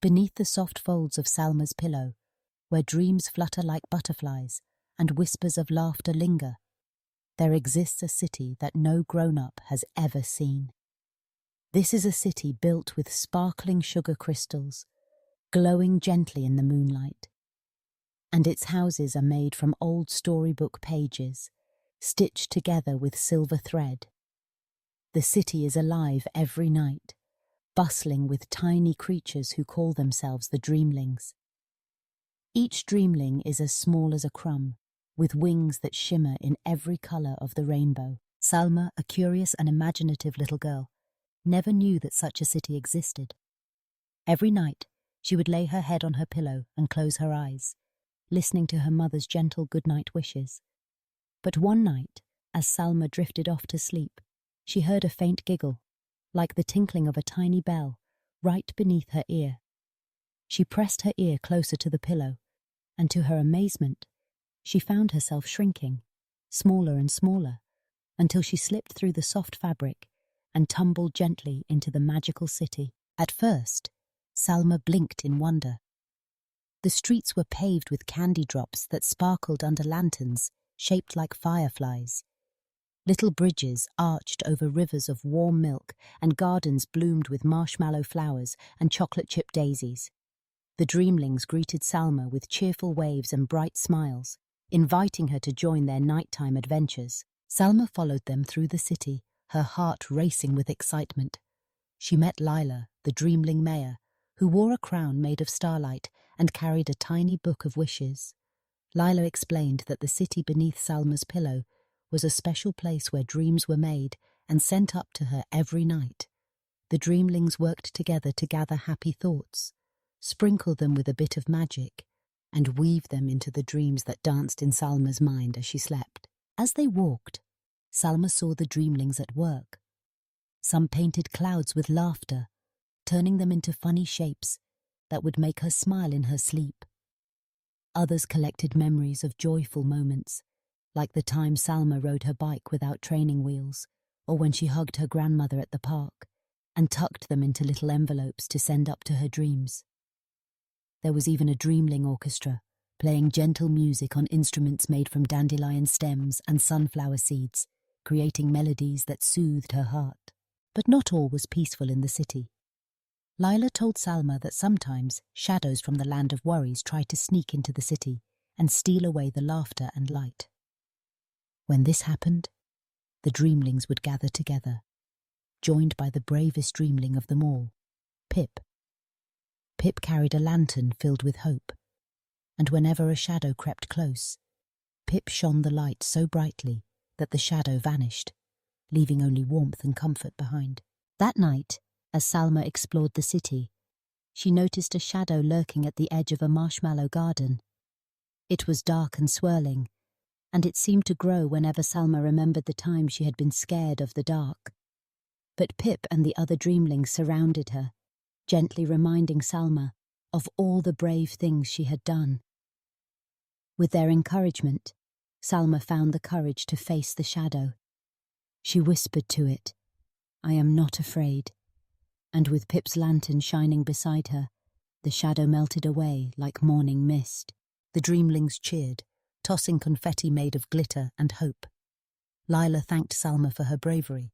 Beneath the soft folds of Salma's pillow, where dreams flutter like butterflies and whispers of laughter linger, there exists a city that no grown-up has ever seen. This is a city built with sparkling sugar crystals, glowing gently in the moonlight. And its houses are made from old storybook pages, stitched together with silver thread. The city is alive every night, bustling with tiny creatures who call themselves the dreamlings. Each dreamling is as small as a crumb, with wings that shimmer in every colour of the rainbow. Salma, a curious and imaginative little girl, never knew that such a city existed. Every night, she would lay her head on her pillow and close her eyes, listening to her mother's gentle good-night wishes. But one night, as Salma drifted off to sleep, she heard a faint giggle, like the tinkling of a tiny bell, right beneath her ear. She pressed her ear closer to the pillow, and to her amazement, she found herself shrinking, smaller and smaller, until she slipped through the soft fabric and tumbled gently into the magical city. At first, Salma blinked in wonder. The streets were paved with candy drops that sparkled under lanterns shaped like fireflies. Little bridges arched over rivers of warm milk, and gardens bloomed with marshmallow flowers and chocolate chip daisies. The dreamlings greeted Salma with cheerful waves and bright smiles, inviting her to join their nighttime adventures. Salma followed them through the city, her heart racing with excitement. She met Lila, the dreamling mayor, who wore a crown made of starlight and carried a tiny book of wishes. Lila explained that the city beneath Salma's pillow was a special place where dreams were made and sent up to her every night. The dreamlings worked together to gather happy thoughts, sprinkle them with a bit of magic, and weave them into the dreams that danced in Salma's mind as she slept. As they walked, Salma saw the dreamlings at work. Some painted clouds with laughter, turning them into funny shapes that would make her smile in her sleep. Others collected memories of joyful moments, like the time Salma rode her bike without training wheels, or when she hugged her grandmother at the park, and tucked them into little envelopes to send up to her dreams. There was even a dreamling orchestra, playing gentle music on instruments made from dandelion stems and sunflower seeds, creating melodies that soothed her heart. But not all was peaceful in the city. Lila told Salma that sometimes shadows from the land of worries tried to sneak into the city and steal away the laughter and light. When this happened, the dreamlings would gather together, joined by the bravest dreamling of them all, Pip. Pip carried a lantern filled with hope, and whenever a shadow crept close, Pip shone the light so brightly that the shadow vanished, leaving only warmth and comfort behind. That night, as Salma explored the city, she noticed a shadow lurking at the edge of a marshmallow garden. It was dark and swirling, and it seemed to grow whenever Salma remembered the time she had been scared of the dark. But Pip and the other dreamlings surrounded her, gently reminding Salma of all the brave things she had done. With their encouragement, Salma found the courage to face the shadow. She whispered to it, "I am not afraid," and with Pip's lantern shining beside her, the shadow melted away like morning mist. The dreamlings cheered, tossing confetti made of glitter and hope. Lila thanked Salma for her bravery,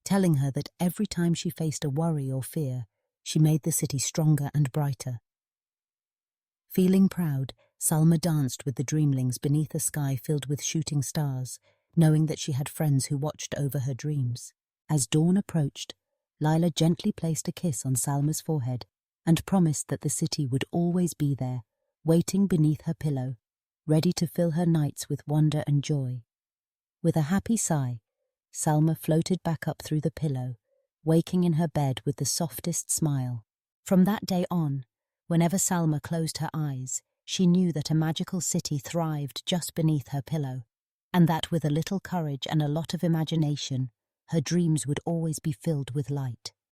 telling her that every time she faced a worry or fear, she made the city stronger and brighter. Feeling proud, Salma danced with the dreamlings beneath a sky filled with shooting stars, knowing that she had friends who watched over her dreams. As dawn approached, Lila gently placed a kiss on Salma's forehead and promised that the city would always be there, waiting beneath her pillow, ready to fill her nights with wonder and joy. With a happy sigh, Salma floated back up through the pillow, waking in her bed with the softest smile. From that day on, whenever Salma closed her eyes, she knew that a magical city thrived just beneath her pillow, and that with a little courage and a lot of imagination, her dreams would always be filled with light.